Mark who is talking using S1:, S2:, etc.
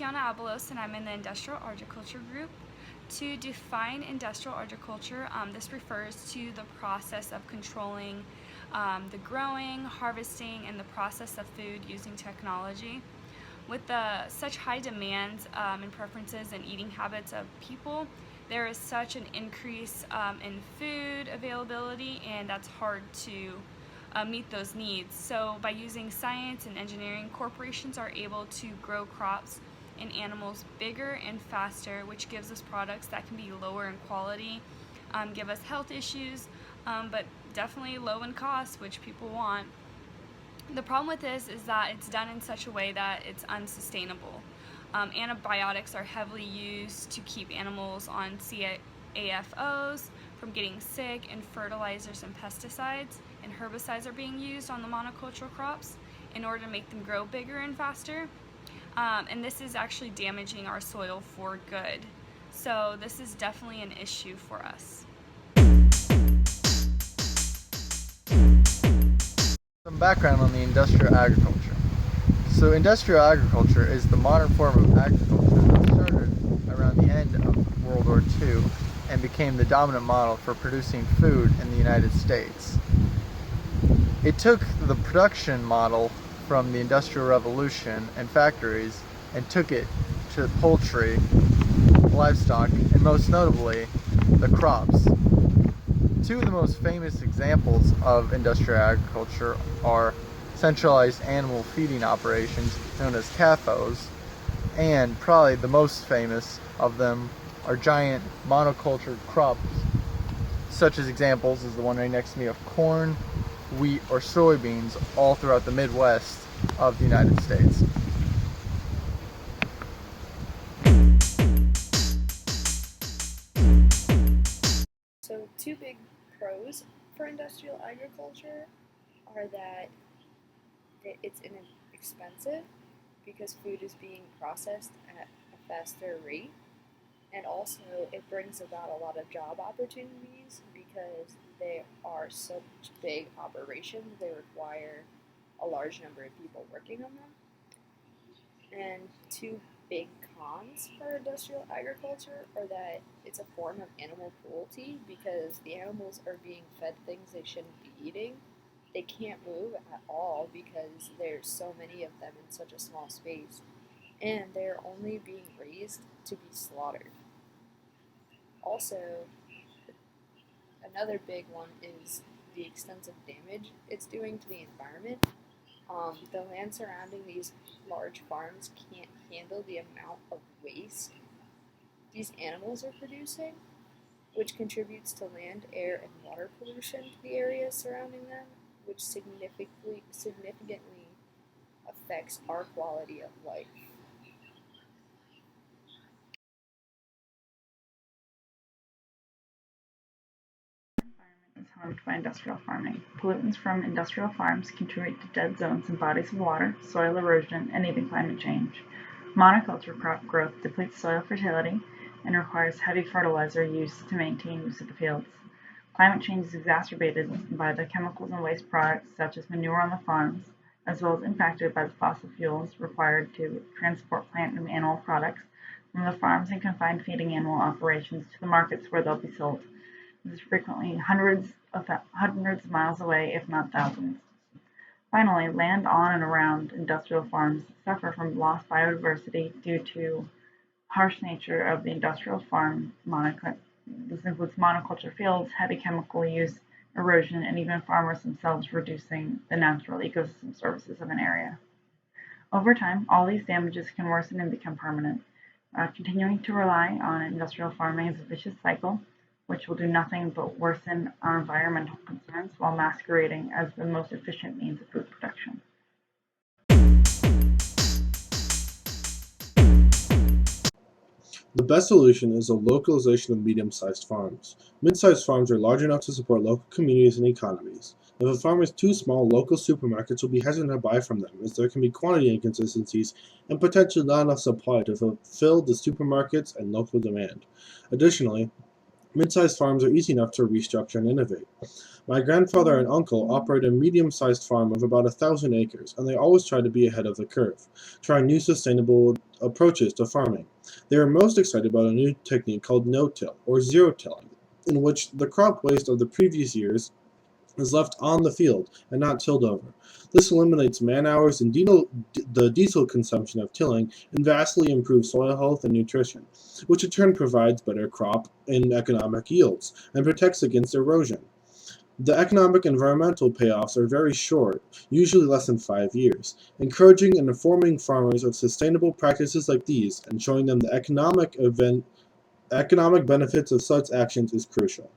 S1: Tatiana Abelos, and I'm in the Industrial Agriculture group. To define industrial agriculture, this refers to the process of controlling the growing, harvesting, and the process of food using technology. With such high demands and preferences and eating habits of people, there is such an increase in food availability, and that's hard to meet those needs. So by using science and engineering, corporations are able to grow crops and animals bigger and faster, which gives us products that can be lower in quality, give us health issues, but definitely low in cost, which people want. The problem with this is that it's done in such a way that it's unsustainable. Antibiotics are heavily used to keep animals on CAFOs from getting sick, and fertilizers and pesticides and herbicides are being used on the monocultural crops in order to make them grow bigger and faster. And this is actually damaging our soil for good. So this is definitely an issue for us.
S2: Some background on the industrial agriculture. So industrial agriculture is the modern form of agriculture that started around the end of World War II and became the dominant model for producing food in the United States. It took the production model from the Industrial Revolution and factories and took it to poultry, livestock, and most notably, the crops. Two of the most famous examples of industrial agriculture are centralized animal feeding operations known as CAFOs, and probably the most famous of them are giant monoculture crops, such as examples is the one right next to me of corn, wheat, or soybeans all throughout the Midwest of the United States.
S3: So two big pros for industrial agriculture are that it's inexpensive because food is being processed at a faster rate, and also it brings about a lot of job opportunities because they are such big operations. They require a large number of people working on them. And two big cons for industrial agriculture are that it's a form of animal cruelty because the animals are being fed things they shouldn't be eating. They can't move at all because there's so many of them in such a small space, and they're only being raised to be slaughtered. Also, another big one is the extensive damage it's doing to the environment. The land surrounding these large farms can't handle the amount of waste these animals are producing, which contributes to land, air, and water pollution to the areas surrounding them, which significantly affects our quality of life.
S4: Is harmed by industrial farming. Pollutants from industrial farms contribute to dead zones in bodies of water, soil erosion, and even climate change. Monoculture crop growth depletes soil fertility and requires heavy fertilizer use to maintain use of the fields. Climate change is exacerbated by the chemicals and waste products such as manure on the farms, as well as impacted by the fossil fuels required to transport plant and animal products from the farms and confined feeding animal operations to the markets where they'll be sold. It is frequently hundreds of miles away, if not thousands. Finally, land on and around industrial farms suffer from lost biodiversity due to harsh nature of the industrial farm. This includes monoculture fields, heavy chemical use, erosion, and even farmers themselves reducing the natural ecosystem services of an area. Over time, all these damages can worsen and become permanent. Continuing to rely on industrial farming is a vicious cycle which will do nothing but worsen our environmental concerns while masquerading as the most efficient means of food production.
S5: The best solution is the localization of medium-sized farms. Mid-sized farms are large enough to support local communities and economies. If a farm is too small, local supermarkets will be hesitant to buy from them, as there can be quantity inconsistencies and potentially not enough supply to fulfill the supermarkets and local demand. Additionally, Mid-sized farms are easy enough to restructure and innovate. My grandfather and uncle operate a medium-sized farm of about 1,000 acres, and they always try to be ahead of the curve, trying new sustainable approaches to farming. They are most excited about a new technique called no-till, or zero-tilling, in which the crop waste of the previous years is left on the field and not tilled over. This eliminates man hours and the diesel consumption of tilling and vastly improves soil health and nutrition, which in turn provides better crop and economic yields and protects against erosion. The economic and environmental payoffs are very short, usually less than 5 years. Encouraging and informing farmers of sustainable practices like these and showing them the economic benefits of such actions is crucial.